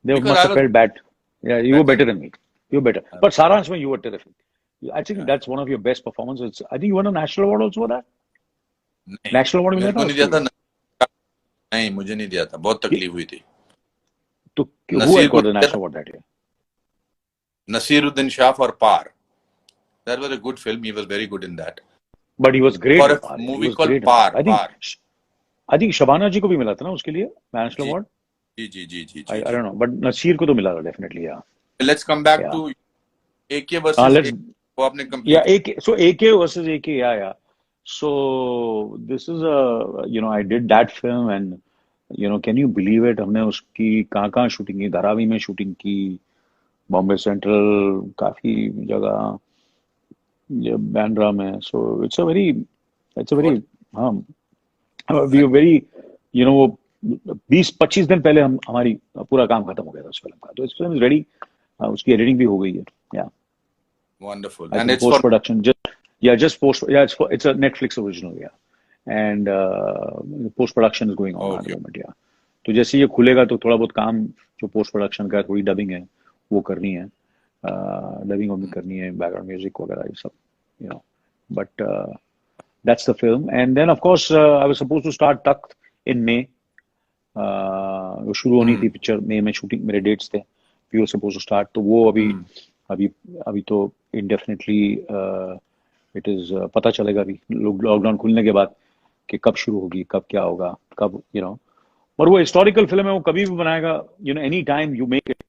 they must have felt bad you were better than me you better but सारांश में you were terrific I think that's one of your best performances. I think you won a national award also for that. National award मिला था? नहीं दिया था नहीं मुझे नहीं दिया था बहुत तकलीफ हुई थी तो who got the national award that year? Nasiruddin Shah for Par. That was a good film. He was very good in that. But he was great. For a movie called Par. I think Shabana जी को भी मिला था ना उसके लिए national award. Ji. I don't know, but Nasir को तो मिला था definitely yeah. Let's come back to AK versus वो आपने complete. Yeah, so AK versus AK, yeah. So this is I did that film and can you believe it? हमने उसकी कहाँ shooting की धारावी में शूटिंग की बॉम्बे सेंट्रल काफी जगह बैंड्रा में so it's a very we were very वो 20-25 दिन पहले हमारी पूरा काम खत्म हो गया था उस फिल्म का तो इस फिल्म इज रेडी उसकी एडिटिंग भी हो गई है yeah. Wonderful. And it's post production. It's a Netflix original, yeah. And post production is going on at the moment, yeah. तो जैसे ये खुलेगा तो थोड़ा बहुत काम जो पोस्ट प्रोडक्शन का थोड़ी डबिंग है वो करनी है, डबिंग वबिंग करनी है, बैकग्राउंड म्यूजिक वगैरह ये सब, you know, but that's the film. And then of course I was supposed to start Takht in May. वो शुरू होनी थी पिक्चर मई में, शूटिंग मेरे डेट्स थे, we were suppose to start, तो वो अभी अभी अभी तो इनडेफिनेटली इट इज पता चलेगा अभी लॉकडाउन खुलने के बाद कि कब शुरू होगी, कब क्या होगा, कब, यू नो, और वो हिस्टोरिकल फिल्म है, वो कभी भी बनाएगा, you know, any time you make it.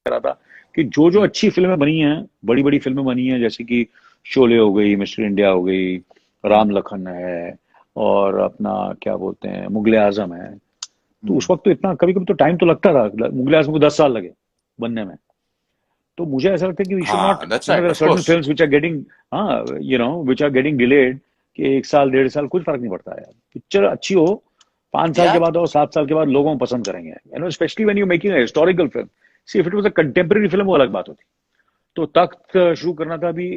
रहा था कि जो जो अच्छी फिल्में बनी हैं, बड़ी बड़ी फिल्में बनी हैं, जैसे कि शोले हो गई, मिस्टर इंडिया हो गई, राम लखन है, और अपना क्या बोलते हैं मुगले आजम है, तो उस वक्त तो इतना कभी कभी तो टाइम तो लगता था, मुगले आजम को 10 साल लगे बनने में। तो मुझे ऐसा लगता है कि we should not, that's right, of certain course. Films which are getting, हाँ, you know, which are getting delayed, कि 1 साल 1.5 साल कुछ फर्क नहीं पड़ता है, पिक्चर अच्छी हो 5 साल के Yeah, बाद और 7 साल के बाद लोगों को पसंद करेंगे, you know, specially when you making a historical film. See if it was a contemporary film वो अलग बात होती। तो तख्त शुरू करना था अभी,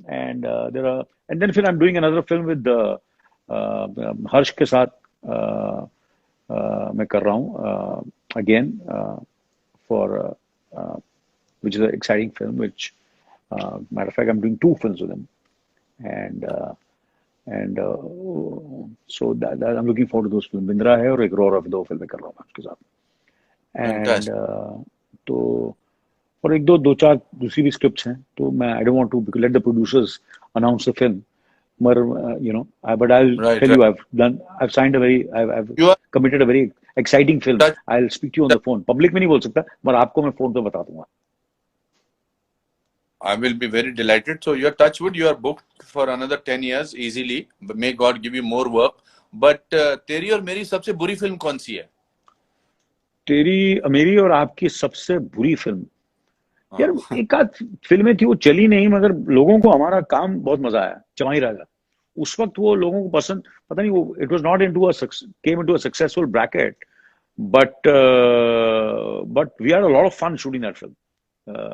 and there are, and then फिर I am doing another film with Harsh के साथ, मैं कर रहा हूँ again for which is an exciting film, which matter of fact I'm doing 2 films with him, and so that I'm looking forward to those films. Bindra है और एक और 2 फिल्में कर रहा हूँ मैं उसके साथ, एंड fantastic. तो और एक दो 4 दूसरी भी स्क्रिप्ट्स हैं, तो मैं I don't want to let the producers announce the film, but you know, but I'll Right, tell right. you, I've signed a very, I've You are committed a very exciting film. touch. I'll speak to you on the phone, public में नहीं बोल सकता, पर आपको मैं phone पे बता दूंगा। I will be very delighted. So you're Touchwood, you are booked for another 10 years easily. But may God give you more work. But तेरी और मेरी सबसे बुरी फिल्म कौन सी है? तेरी मेरी और आपकी सबसे बुरी फिल्म, यार हाँ, एक आध फिल्में थी वो चली नहीं, मगर लोगों को हमारा काम बहुत मजा आया, जवाई राजा। उस वक्त वो लोगों को पसंद, पता नहीं, वो it was not into a came into a successful bracket, but we had a lot of fun shooting that film,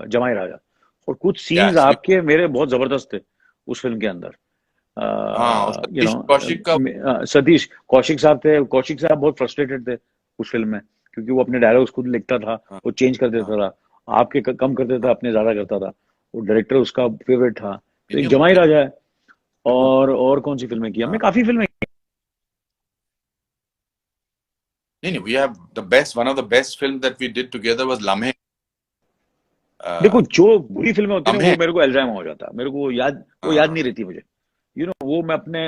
Jawai Raja. और कुछ सीन्स yes. आपके मेरे बहुत जबरदस्त थे उस फिल्म के अंदर, हाँ, यू सतीश कौशिक का। नो, सतीश कौशिक साहब थे, कौशिक साहब बहुत फ्रस्ट्रेटेड थे उस फिल्म में, क्योंकि वो अपने डायलॉग्स खुद लिखता था, हाँ, वो चेंज कर हाँ, देता था, आपके कम कर देता था, अपने ज्यादा करता था, वो डायरेक्टर उसका फेवरेट था। तो एक नहीं, जमाई राजा है, और कौन सी फिल्में की हमने, हाँ, काफी फिल्में की। नहीं, we have the best, one of the best films that we did together was Lamhe. देखो, जो बुरी फिल्में होती है ना, लम्हे, वो मेरे को अल्जाइमर हो जाता है, मेरे को वो याद नहीं हाँ, रहती मुझे, यू नो, वो मैं अपने,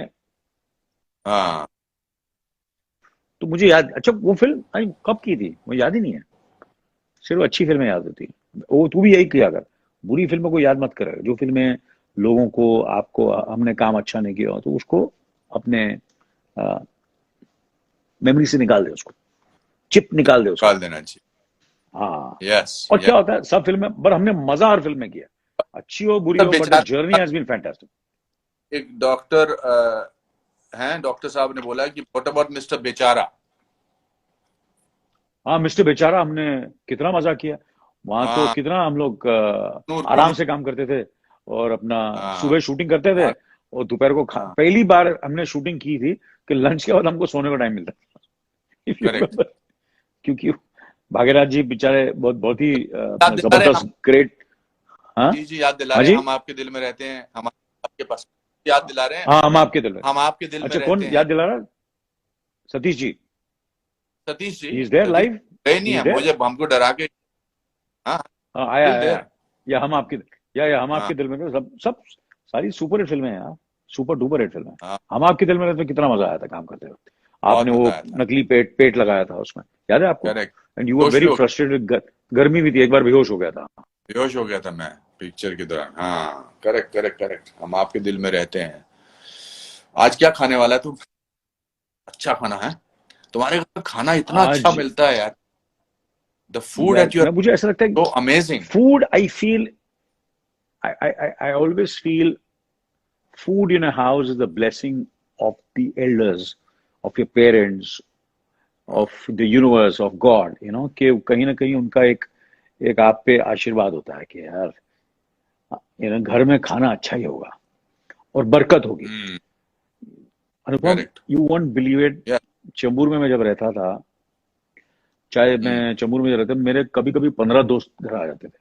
हाँ, तो मुझे याद, अच्छा वो फिल्म अरे कब की थी मुझे याद ही नहीं है, सिर्फ अच्छी फिल्में याद होती है। वो तू भी यही किया कर, बुरी फिल्मों को याद मत कर, जो फिल्में लोगों को, आपको, हमने काम अच्छा नहीं किया हो तो उसको अपने मेमोरी से निकाल दे, उसको चिप निकाल दे उसका। निकाल देना चाहिए। हाँ, यस, और यस। क्या होता है, सब फिल्में, पर हमने मजा हर फिल्म में किया, अच्छी हो बुरी तब हो, बट द जर्नी बेचारा हैज बीन फैंटास्टिक। एक डॉक्टर हैं, डॉक्टर साहब ने बोला कि व्हाट अबाउट मिस्टर बेचारा। हाँ, मिस्टर बेचारा हमने कितना मजा किया वहां, तो हाँ, कितना हम लोग नूर आराम कुल्लू। से काम करते थे, और अपना हाँ, सुबह शूटिंग करते थे, हाँ, और दोपहर को हाँ, पहली बार हमने शूटिंग की थी कि लंच के बाद हमको सोने का टाइम मिलता था। If you correct. remember, क्योंकि भाग्यराज जी बेचारे बहुत ही याद दिला रहे हैं हम, जबरदस्त ग्रेट। हाँ, जी जी, याद दिला हाँ रहे हैं, जी, हम आपके दिल में रहते हैं, हम आपके पास याद दिला रहे हैं, हाँ, हम आपके दिल में। हम आपके दिल में अच्छा, रहते कौन हैं। याद दिला रहा? Satish ji, Satish ji, he is there Satish live, गए नहीं ही इज है, देयर। मुझे हमको डरा के। हाँ, हाँ, आया दिल आया देयर। आया। या हम आपके, या हम हाँ, आपके दिल में थे, सब सब सारी सुपर हिट फिल्में हैं यार, सुपर डुपर हिट फिल्में। हाँ, हम आपके दिल में थे तो कितना मजा आया था काम करते वक्त, बहुत आपने मजा वो आया था। नकली पेट पेट लगाया था उसमें, याद है आपको? करेक्ट। एंड यू वर बेहोश भी वेरी हो फ्रस्ट्रेटेड, गर्मी भी थी, एक बार बेहोश हो गया था। बेहोश हो गया था मैं पिक्चर के दौरान। हाँ, करेक्ट करेक्ट करेक्ट, हम आपके दिल में रहते हैं। आज क्या खाने वाला है तू? अच्छा खाना है तुम्हारे घर का, खाना इतना अच्छा आज मिलता है यार। द फूड यार एट योर मुझे ऐसा लगता है, so amazing. Food I feel, I always feel food in a house is the blessing of the elders, of your parents, of the universe, of God, you know, कि कहीं ना कहीं उनका एक आप पे आशीर्वाद होता है कि यार, you know, घर में खाना अच्छा ही होगा और बरकत होगी। Anupam, correct. you won't believe it, Chembur में मैं जब रहता था, चाहे मैं चेंबूर में जब रहता, मेरे कभी कभी 15 दोस्त घर आ जाते थे।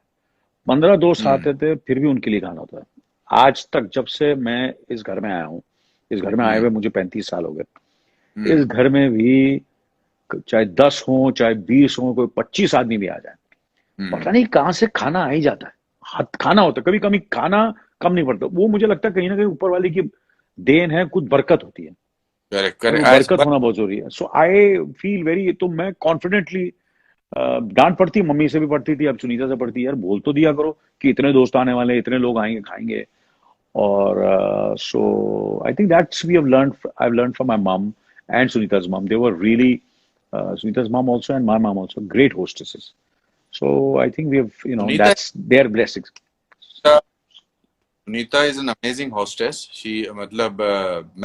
15 दोस्त आते थे, फिर भी उनके लिए खाना होता है। आज तक जब से मैं इस घर में आया हूँ, इस घर में आए हुए मुझे 35 साल हो गए, इस घर में भी चाहे 10 हो, चाहे 20 हो, कोई 25 आदमी भी आ जाए, पता नहीं कहाँ से खाना आ ही जाता है। खाना होता है, कभी कभी खाना कम नहीं पड़ता। वो मुझे लगता है कहीं ना कहीं ऊपर वाले की देन है, कुछ बरकत होती है, करेक्ट और वो करेक्ट बरकत होना बहुत जरूरी है। सो आई फील वेरी, तो मैं कॉन्फिडेंटली, डांट पड़ती, मम्मी से भी पड़ती थी, अब सुनीता से पड़ती है, यार बोल तो दिया करो कि इतने दोस्त आने वाले हैं, इतने लोग आएंगे खाएंगे। और so I think that's we have learned, I have learned from my mum and Sunita's mom. They were really, Sunita's mom also and my mom also, great hostesses. So I think we have, Sunita that's their blessings. Sunita is an amazing hostess. She मतलब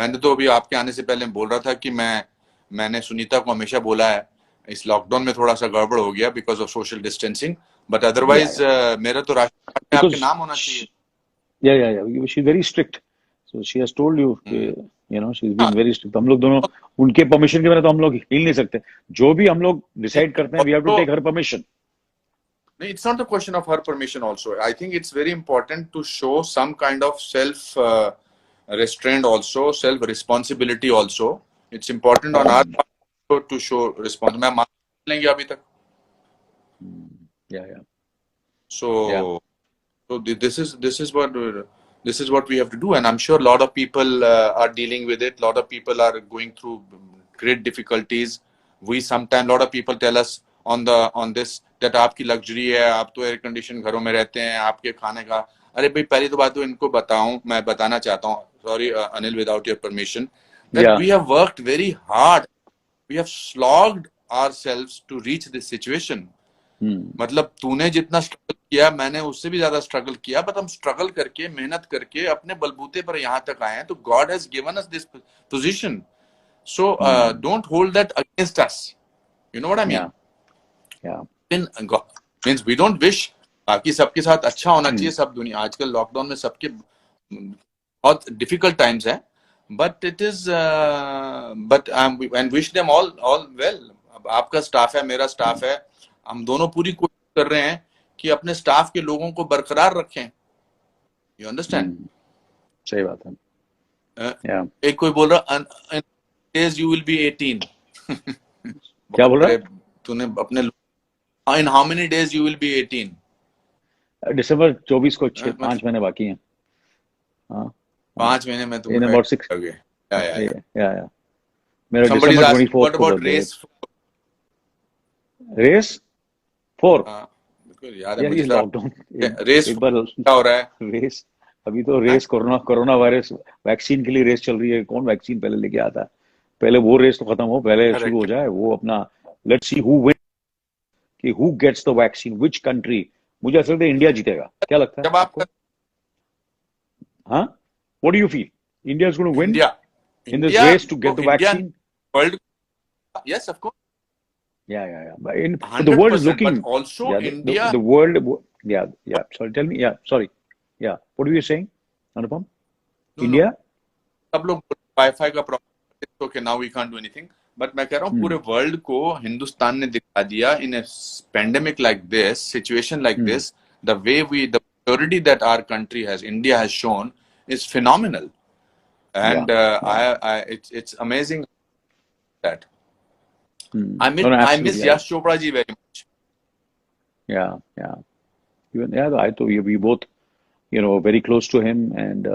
मैंने तो अभी आपके आने से पहले बोल रहा था कि मैंने सुनीता को हमेशा बोला है, इस लॉकडाउन में थोड़ा सा गड़बड़ हो गया because of social distancing, but Yeah, otherwise yeah. मेरा तो राशन कार्ड में आपके Because नाम होना चाहिए। yeah. She's very strict. So she has told you, she's been हाँ, very strict. हम लोग दोनों, उनके परमिशन के बिना तो हम लोग हिल नहीं सकते। जो भी हम लोग डिसाइड करते हैं, we have to take her permission. it's not a question of her permission also. I think it's very important to show some kind of self restraint also, self responsibility also. It's important on our part to show response. मैं मान लेंगे अभी तक। Yeah. So this is what we have to do, and I'm sure a lot of people are dealing with it. A lot of people are going through great difficulties. We sometimes, a lot of people tell us on this that आपकी luxury है, आप तो air condition घरों में रहते हैं, आपके खाने का। अरे भाई, पहली तो बात तो इनको मैं बताना चाहता हूँ, sorry Anil, without your permission, that Yeah. we have worked very hard, we have slogged ourselves to reach this situation. मतलब तूने जितना स्ट्रगल किया, मैंने उससे भी ज्यादा स्ट्रगल किया, बट हम स्ट्रगल करके, मेहनत करके अपने बलबूते पर यहाँ तक आए हैं। तो God has given us this position, so don't hold that against us, you know what I mean. Yeah. Means we don't wish बाकी सबके साथ अच्छा होना चाहिए, सब दुनिया आजकल लॉकडाउन में सबके बहुत डिफिकल्ट टाइम्स है, but it is but and wish them all well. आपका स्टाफ है, मेरा स्टाफ है, हम दोनों पूरी कोशिश कर रहे हैं कि अपने स्टाफ के लोगों को बरकरार रखें। You understand? सही बात है। Yeah. एक कोई बोल रहा डेज यू विल बी 18। क्या बोल रहा है? तूने अपने in how many days you will be 18? दिसंबर 24 को 5 महीने बाकी हैं। हाँ, 5 महीने में तुम in about 6. Yeah. मेरा Somebody December is asking, 24 what को about race? रेस 4? बिल्कुल याद है यार मुझे। ये लॉकडाउन रेस एक बार क्या हो रहा है? रेस, अभी तो रेस कोरोना वायरस वैक्सीन के लिए रेस चल रही है। कौन वैक्सीन पहले लेके आता है? पहले वो रेस तो खत्म हो, पहले शुरू हो जाए वो अपना। लेट्स सी हु विन, कि who gets the vaccine, which country. मुझे ऐसा लगता है इंडिया जीतेगा। क्या लगता है जब आपको? हाँ, what do you feel? India is going to win in this race to get the vaccine? World, yes, of course. Yeah. But the world is 100%, looking. but also Yeah, India. the world. Yeah. Sorry, tell me. Yeah, sorry. Yeah, what were you saying, Anupam? India? सब लोग wifi का problem, okay now we can't do anything, but मैं कह रहा हूँ पूरे world को हिंदुस्तान ने दिखा दिया in a pandemic like this, situation like this, the way we, the maturity that our country has, India has shown is phenomenal. And it's amazing that I miss Yash Chopra ji very much. Yeah. Even we both, very close to him, and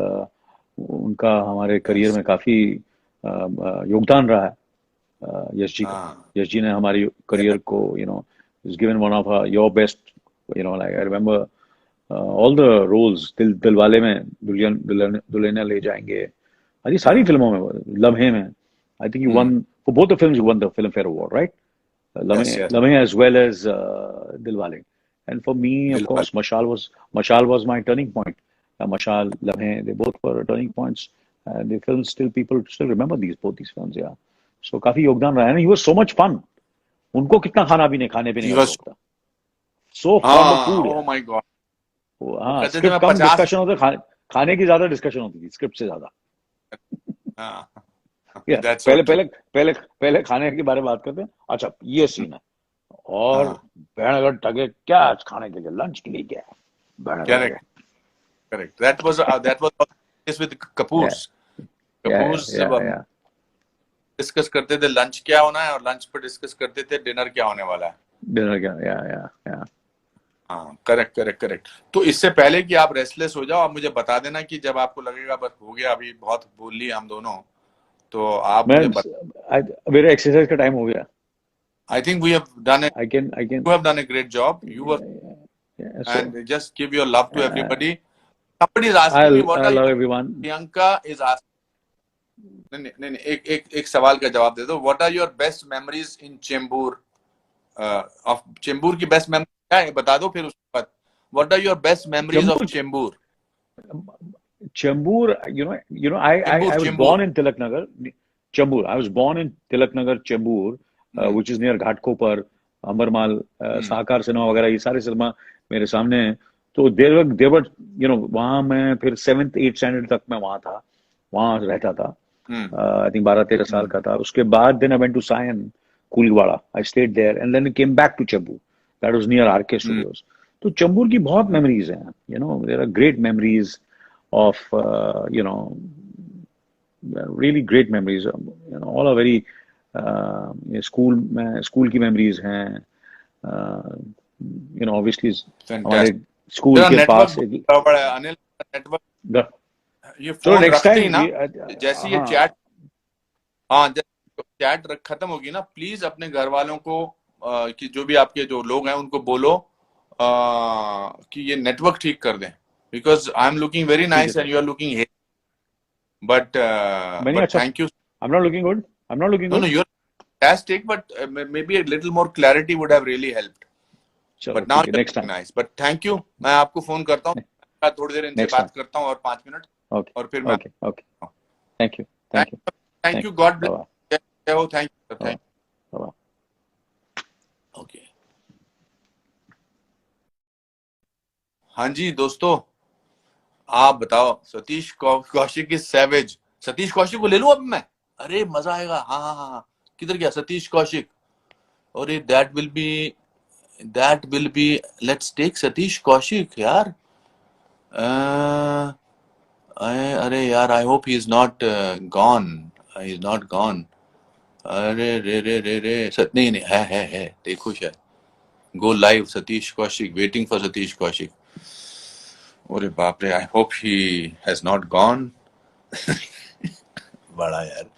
उनका हमारे career में काफी योगदान रहा है। यश जी का, यश जी ने हमारी करियर को, is given one of your best, like I remember all the roles, Dilwale में दुल्हनिया ले जाएंगे, अरे सारी फिल्मों में, लम्हे में, I think you won for both the films. You won the Filmfare Award, right? Lamhe as well as Dilwale. And for me, of course, Mashal was my turning point. Mashal, Lamhe, they both were turning points. The films people still remember both these films. Yeah. So काफी योगदान रहा है ना. He was so much fun. उनको कितना खाने पीने का शौक था. So fond of food. Oh my God. हाँ, स्क्रिप्ट कम डिस्कशन होता, खाने की ज्यादा डिस्कशन होती थी स्क्रिप्ट से ज्यादा। That's so पहले true. पहले पहले पहले खाने के बारे में बात करते हैं। अच्छा, ये सीन है। और हाँ, भैन टके क्या आज खाने के लिए, लंच के लिए क्या है, भैन टके। correct, correct. That was the case with या Kapoor's. या Kapoor's या या डिस्कस करते थे लंच क्या होना है, और लंच पर डिस्कस करते थे डिनर क्या होने वाला है। डिनर क्या, या हाँ, करेक्ट, करेक्ट, करेक्ट। तो इससे पहले कि आप रेस्टलेस हो जाओ, आप मुझे बता देना कि जब आपको लगेगा बस हो गया, अभी बहुत बोल लिए हम दोनों, तो आप मैं मुझे मेरा एक्सरसाइज का टाइम हो गया। I think we have done I can you have done a great job. You were, so and just give your love to everybody. Somebody is asking me, what I are love you? Everyone. Priyanka is asking. नहीं, नहीं, नहीं, नहीं, एक सवाल का जवाब दे दो। What are your best memories in Chembur? Of Chembur की best memory क्या है, बता दो फिर उसके बाद। What are your best memories of Chembur Chembur? Chembur, I was Chembur. born in Tilak Nagar. Chembur. I was born in Tilak Nagar, Chembur, which is near Ghatkopar, Ambermal, Sakar cinema वगैरह, ये सारे सिनेमा मेरे सामने हैं। तो देवर वहाँ मैं फिर 7th 8th स्टैंडर्ड तक मैं वहाँ था, वहाँ रहता था। आई थिंक 12-13 साल का था। उसके बाद then I went to Sion, Koliwada. I stayed there and then came back to Chembur, that was near RK Studios. तो चेंबूर की बहुत मेमोरीज हैं, there are great memories of really great memories. All are very school की memories हैं। obviously हमारे Fantastic. स्कूल तेरा के network पास एक बहुत बड़ा है अनिल, नेटवर्क। ये चलो फोन नेक्स्ट रखते ही टाइम ना, ये जैसे ये हाँ चैट, हाँ, जब चैट खत्म होगी ना, प्लीज अपने घर वालों को कि जो भी आपके जो लोग हैं उनको बोलो कि ये नेटवर्क ठीक कर दें, because I am looking very ठीक है nice sir. And you are looking, but मैं नहीं अच्छा, thank you. I'm not looking good, I'm not looking नो, नो, good। You are fantastic, but maybe a little more clarity would have really helped, चलो but now ठीक है, you're next looking time, nice, but thank you। मैं आपको phone करता हूँ, थोड़ी देर इनसे नेक्स्ट टाइम। बात करता हूँ और 5 मिनट, ओके और फिर मैं okay okay, thank you, thank thank you, thank thank you, you, God bye bless. जय हो, thank you, bye thank bye. You. Okay, हाँ जी दोस्तों, आप बताओ। Satish Kaushik is savage. सतीश कौशिक को ले लूं अब मैं? अरे मजा आएगा। हाँ, हाँ, हाँ, हाँ। किधर गया सतीश कौशिक? अरे that will be let's take Satish Kaushik यार। अरे यार, I hope he is not gone, he is not gone. अरे रे रे रे रे, नहीं नहीं, है, देखो शायद। Go live Satish Kaushik, waiting for Satish Kaushik. अरे बाप रे, आई hope he has not gone. बड़ा यार,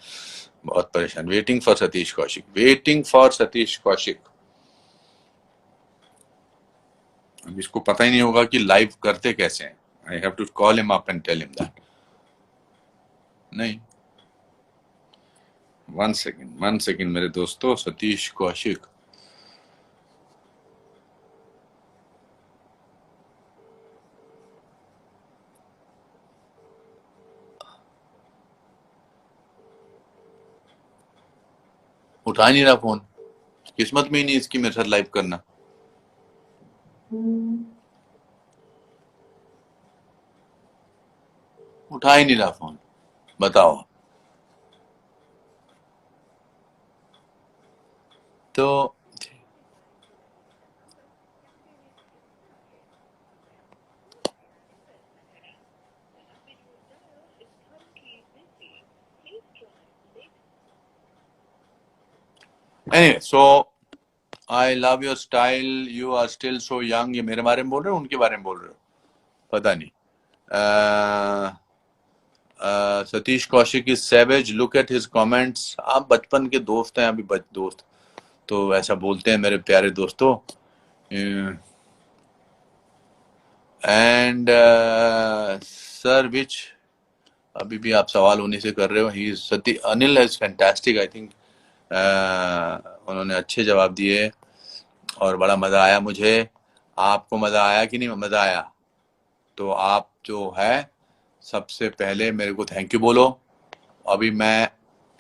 बहुत परेशान। Waiting for Satish Kaushik, waiting for Satish Kaushik. अब इसको पता ही नहीं होगा कि लाइव करते कैसे हैं। I have to call him up and tell him that. नहीं, 1 सेकेंड मेरे दोस्तों, सतीश कौशिक। उठा नहीं रहा फोन, किस्मत में ही नहीं इसकी मेरे साथ लाइव करना। उठा ही नहीं रहा फोन, बताओ। तो anyway, so I love your style, you are still so young. ये मेरे बारे में बोल रहे हो, उनके बारे में बोल रहे हो, पता नहीं। Satish Kaushik is savage, look at his comments. आप बचपन के दोस्त हैं, अभी दोस्त तो ऐसा बोलते हैं मेरे प्यारे दोस्तों। एंड सर विच, अभी भी आप सवाल होने से कर रहे हो। He Anil is fantastic, I think उन्होंने अच्छे जवाब दिए और बड़ा मजा आया मुझे। आपको मजा आया कि नहीं? मजा आया तो आप जो है सबसे पहले मेरे को थैंक यू बोलो। अभी मैं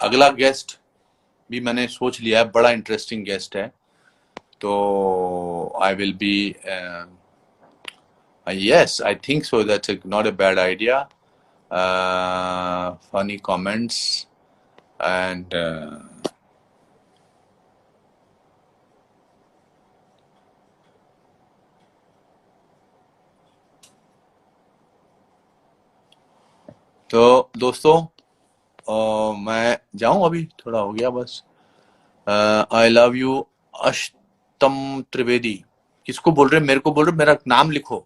अगला गेस्ट भी मैंने सोच लिया है, बड़ा इंटरेस्टिंग गेस्ट है, तो I will be yes, I think so, that's not a bad idea. Funny comments, And तो दोस्तों मैं जाऊं, अभी थोड़ा हो गया बस। आई लव यू अष्टम त्रिवेदी। किसको बोल रहे, मेरे को बोल रहे, मेरा नाम लिखो।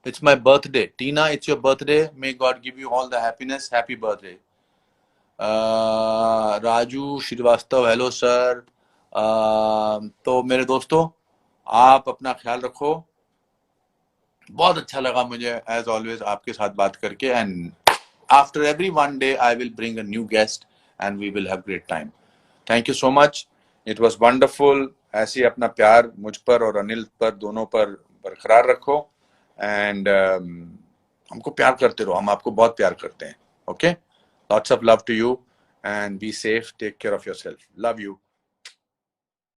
It's my birthday Tina, it's your birthday, may God give you all the happiness, happy birthday. Raju Srivastava, hello sir. तो मेरे दोस्तों, आप अपना ख्याल रखो। बहुत अच्छा लगा मुझे एज ऑलवेज आपके साथ बात करके। And after every one day I will bring a new guest and we will have great time. Thank you so much, it was wonderful. ऐसे ही अपना प्यार मुझ पर और अनिल पर, दोनों पर बरकरार रखो। एंड हमको प्यार करते रहो, हम आपको बहुत प्यार करते हैं। Okay, lots of love to you and be safe, take care of yourself, love you.